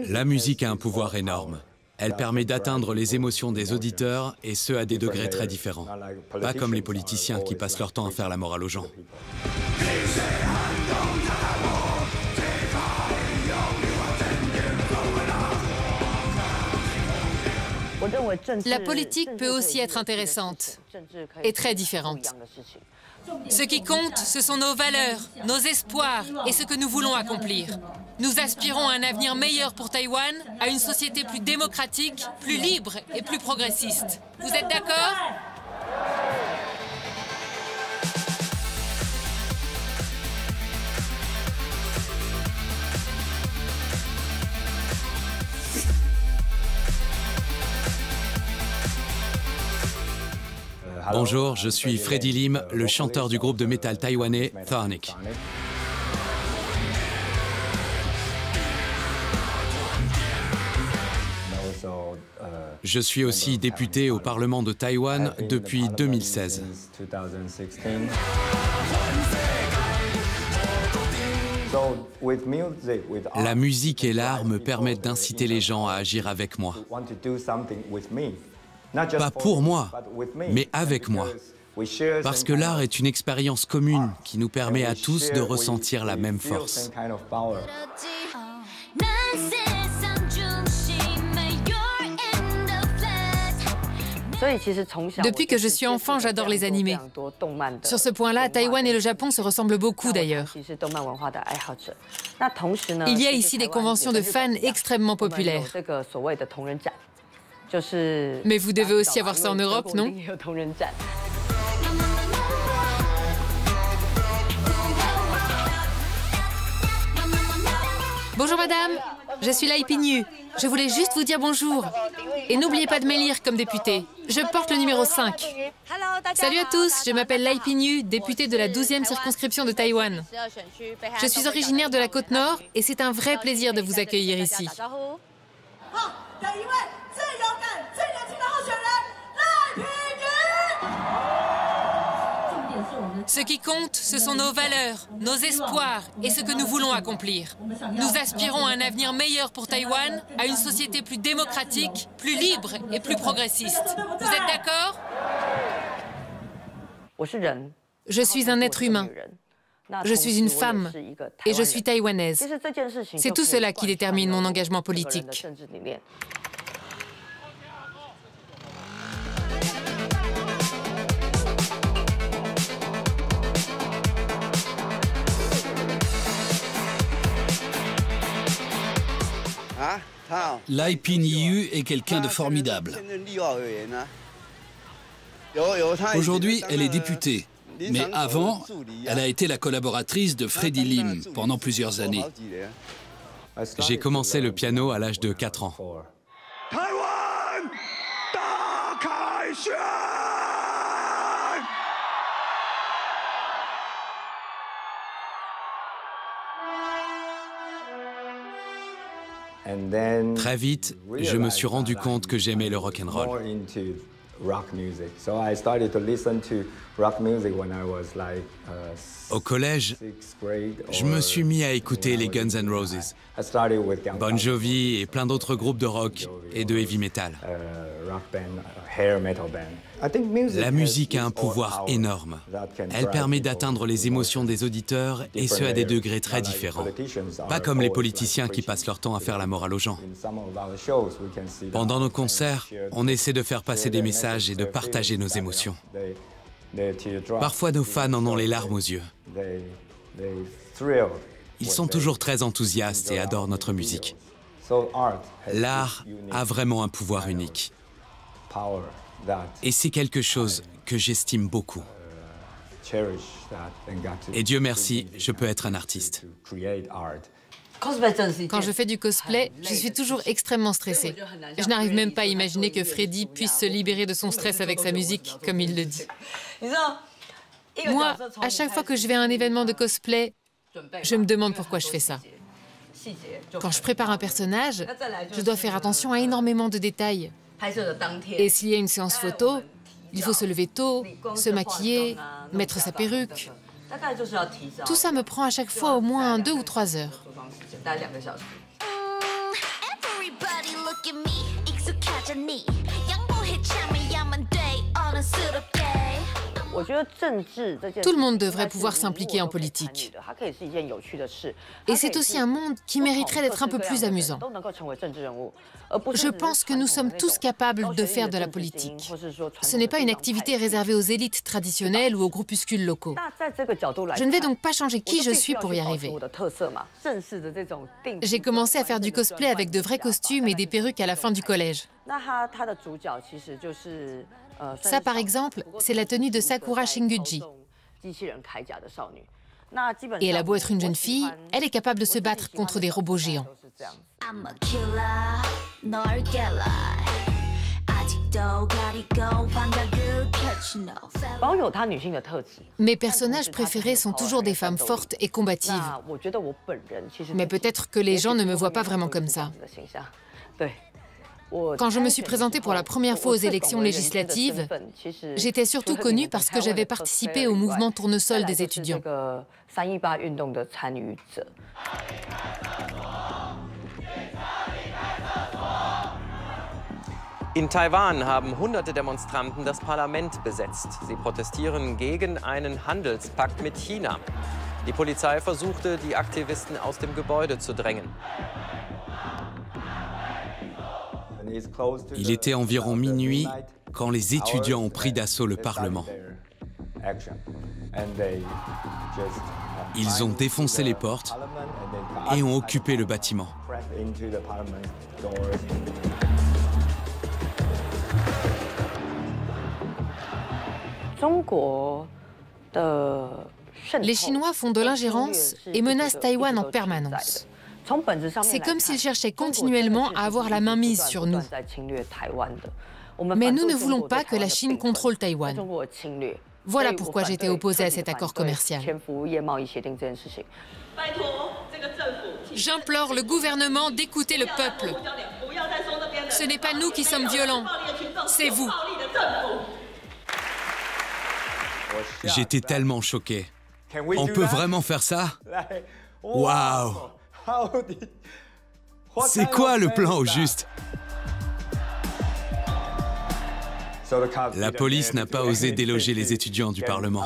La musique a un pouvoir énorme. Elle permet d'atteindre les émotions des auditeurs, et ce à des degrés très différents. Pas comme les politiciens qui passent leur temps à faire la morale aux gens. La politique peut aussi être intéressante et très différente. Ce qui compte, ce sont nos valeurs, nos espoirs et ce que nous voulons accomplir. Nous aspirons à un avenir meilleur pour Taïwan, à une société plus démocratique, plus libre et plus progressiste. Vous êtes d'accord ? Bonjour, je suis Freddie Lim, le chanteur du groupe de métal taïwanais Tharnik. Je suis aussi député au Parlement de Taïwan depuis 2016. La musique et l'art me permettent d'inciter les gens à agir avec moi. Pas pour moi, mais avec moi. Parce que l'art est une expérience commune qui nous permet à tous de ressentir la même force. Depuis que je suis enfant, j'adore les animés. Sur ce point-là, Taïwan et le Japon se ressemblent beaucoup d'ailleurs. Il y a ici des conventions de fans extrêmement populaires. Mais vous devez aussi avoir ça en Europe, non? Bonjour madame, je suis Lai Ping-yu. Je voulais juste vous dire bonjour. Et n'oubliez pas de m'élire comme député. Je porte le numéro 5. Salut à tous, je m'appelle Lai Ping-yu, députée de la 12e circonscription de Taïwan. Je suis originaire de la Côte-Nord et c'est un vrai plaisir de vous accueillir ici. Ce qui compte, ce sont nos valeurs, nos espoirs et ce que nous voulons accomplir. Nous aspirons à un avenir meilleur pour Taïwan, à une société plus démocratique, plus libre et plus progressiste. Vous êtes d'accord? Je suis un être humain. Je suis une femme et je suis taïwanaise. C'est tout cela qui détermine mon engagement politique. Lai Ping-yu est quelqu'un de formidable. Aujourd'hui, elle est députée. Mais avant, elle a été la collaboratrice de Freddie Lim pendant plusieurs années. J'ai commencé le piano à l'âge de 4 ans. Très vite, je me suis rendu compte que j'aimais le rock'n'roll. Au collège, je me suis mis à écouter les Guns N' Roses, Bon Jovi et plein d'autres groupes de rock et de heavy metal. La musique a un pouvoir énorme. Elle permet d'atteindre les émotions des auditeurs, et ce à des degrés très différents. Pas comme les politiciens qui passent leur temps à faire la morale aux gens. Pendant nos concerts, on essaie de faire passer des messages et de partager nos émotions. Parfois, nos fans en ont les larmes aux yeux. Ils sont toujours très enthousiastes et adorent notre musique. L'art a vraiment un pouvoir unique. Et c'est quelque chose que j'estime beaucoup. Et Dieu merci, je peux être un artiste. Quand je fais du cosplay, je suis toujours extrêmement stressée. Je n'arrive même pas à imaginer que Freddie puisse se libérer de son stress avec sa musique, comme il le dit. Moi, à chaque fois que je vais à un événement de cosplay, je me demande pourquoi je fais ça. Quand je prépare un personnage, je dois faire attention à énormément de détails. Et s'il y a une séance photo, il faut se lever tôt, se maquiller, mettre sa perruque. Tout ça me prend à chaque fois au moins 2 ou 3 heures. Tout le monde devrait pouvoir s'impliquer en politique. Et c'est aussi un monde qui mériterait d'être un peu plus amusant. Je pense que nous sommes tous capables de faire de la politique. Ce n'est pas une activité réservée aux élites traditionnelles ou aux groupuscules locaux. Je ne vais donc pas changer qui je suis pour y arriver. J'ai commencé à faire du cosplay avec de vrais costumes et des perruques à la fin du collège. Ça, par exemple, c'est la tenue de Sakura Shinguji. Et elle a beau être une jeune fille, elle est capable de se battre contre des robots géants. Mes personnages préférés sont toujours des femmes fortes et combatives. Mais peut-être que les gens ne me voient pas vraiment comme ça. Quand je me suis présentée pour la première fois aux élections législatives, j'étais surtout connue parce que j'avais participé au mouvement Tournesol des étudiants. In Taiwan haben hunderte Demonstranten das Parlament besetzt. Sie protestieren gegen einen Handelspakt mit China. Die Polizei versuchte, die Aktivisten aus dem Gebäude zu drängen. Il était environ minuit quand les étudiants ont pris d'assaut le Parlement. Ils ont défoncé les portes et ont occupé le bâtiment. Les Chinois font de l'ingérence et menacent Taïwan en permanence. C'est comme s'ils cherchaient continuellement à avoir la main mise sur nous. Mais nous ne voulons pas que la Chine contrôle Taïwan. Voilà pourquoi j'étais opposée à cet accord commercial. J'implore le gouvernement d'écouter le peuple. Ce n'est pas nous qui sommes violents, c'est vous. J'étais tellement choqué. On peut vraiment faire ça? Waouh! C'est quoi le plan au juste? La police n'a pas osé déloger les étudiants du Parlement.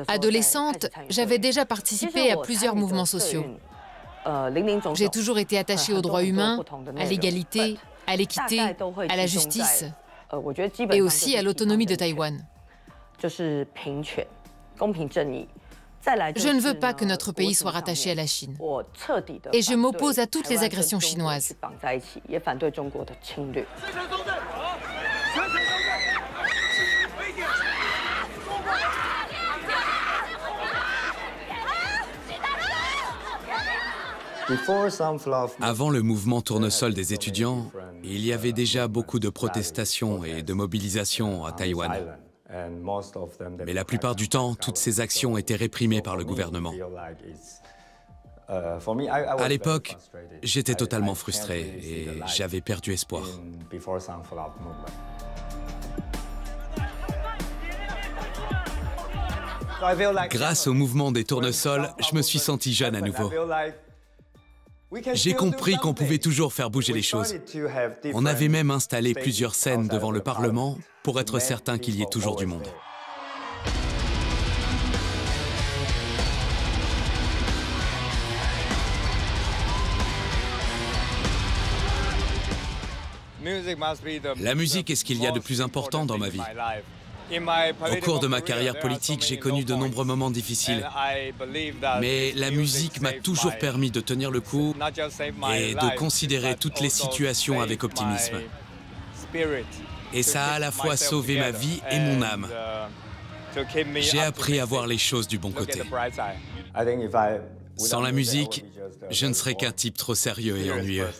Adolescente, j'avais déjà participé à plusieurs mouvements sociaux. J'ai toujours été attachée aux droits humains, à l'égalité, à l'équité, à la justice et aussi à l'autonomie de Taïwan. Je ne veux pas que notre pays soit rattaché à la Chine. Et je m'oppose à toutes les agressions chinoises. Avant le mouvement Tournesol des étudiants, il y avait déjà beaucoup de protestations et de mobilisations à Taïwan. Mais la plupart du temps, toutes ces actions étaient réprimées par le gouvernement. À l'époque, j'étais totalement frustré et j'avais perdu espoir. Grâce au mouvement des tournesols, je me suis senti jeune à nouveau. J'ai compris qu'on pouvait toujours faire bouger les choses. On avait même installé plusieurs scènes devant le Parlement pour être certain qu'il y ait toujours du monde. La musique est ce qu'il y a de plus important dans ma vie. Au cours de ma carrière politique, j'ai connu de nombreux moments difficiles. Mais la musique m'a toujours permis de tenir le coup et de considérer toutes les situations avec optimisme. Et ça a à la fois sauvé ma vie et mon âme. J'ai appris à voir les choses du bon côté. Sans la musique, je ne serais qu'un type trop sérieux et ennuyeux.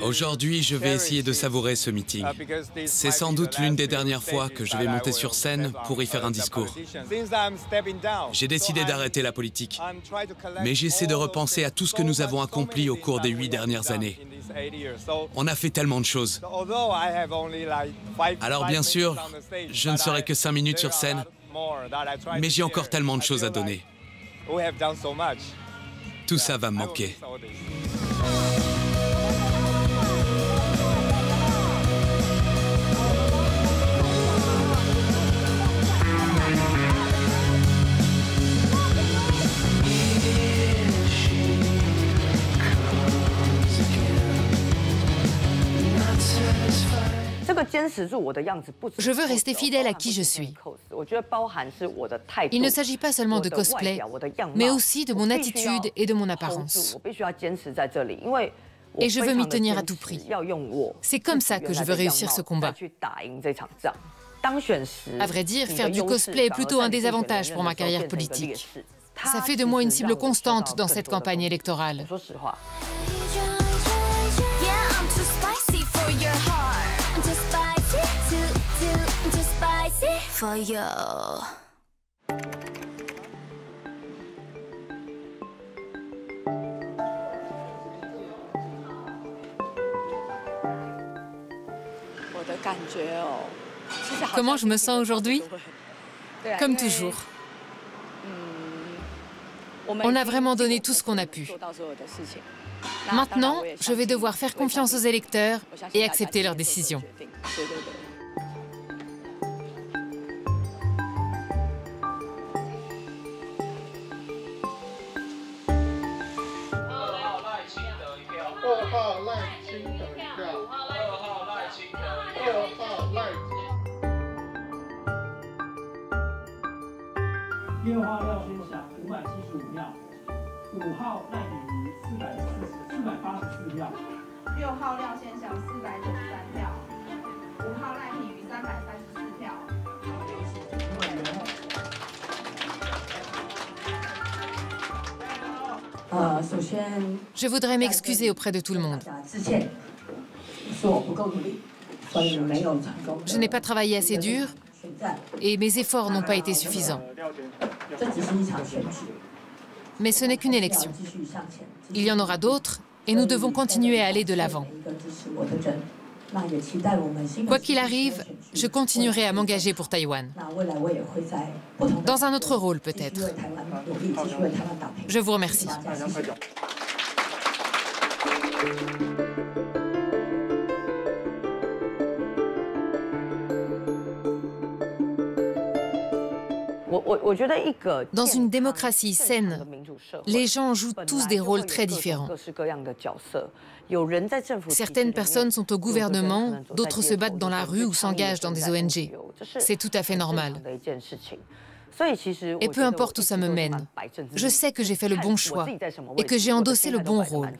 Aujourd'hui, je vais essayer de savourer ce meeting. C'est sans doute l'une des dernières fois que je vais monter sur scène pour y faire un discours. J'ai décidé d'arrêter la politique, mais j'essaie de repenser à tout ce que nous avons accompli au cours des 8 dernières années. On a fait tellement de choses. Alors bien sûr, je ne serai que 5 minutes sur scène, Mais j'ai encore tellement de choses à donner. Tout ça va me manquer. Je veux rester fidèle à qui je suis. Il ne s'agit pas seulement de cosplay, mais aussi de mon attitude et de mon apparence. Et je veux m'y tenir à tout prix. C'est comme ça que je veux réussir ce combat. À vrai dire, faire du cosplay est plutôt un désavantage pour ma carrière politique. Ça fait de moi une cible constante dans cette campagne électorale. Comment je me sens aujourd'hui? Comme toujours. On a vraiment donné tout ce qu'on a pu. Maintenant, je vais devoir faire confiance aux électeurs et accepter leurs décisions. Je voudrais m'excuser auprès de tout le monde. Je n'ai pas travaillé assez dur et mes efforts n'ont pas été suffisants. Mais ce n'est qu'une élection. Il y en aura d'autres et nous devons continuer à aller de l'avant. Quoi qu'il arrive, je continuerai à m'engager pour Taïwan. Dans un autre rôle, peut-être. Je vous remercie. Dans une démocratie saine, les gens jouent tous des rôles très différents. Certaines personnes sont au gouvernement, d'autres se battent dans la rue ou s'engagent dans des ONG. C'est tout à fait normal. Et peu importe où ça me mène, je sais que j'ai fait le bon choix et que j'ai endossé le bon rôle.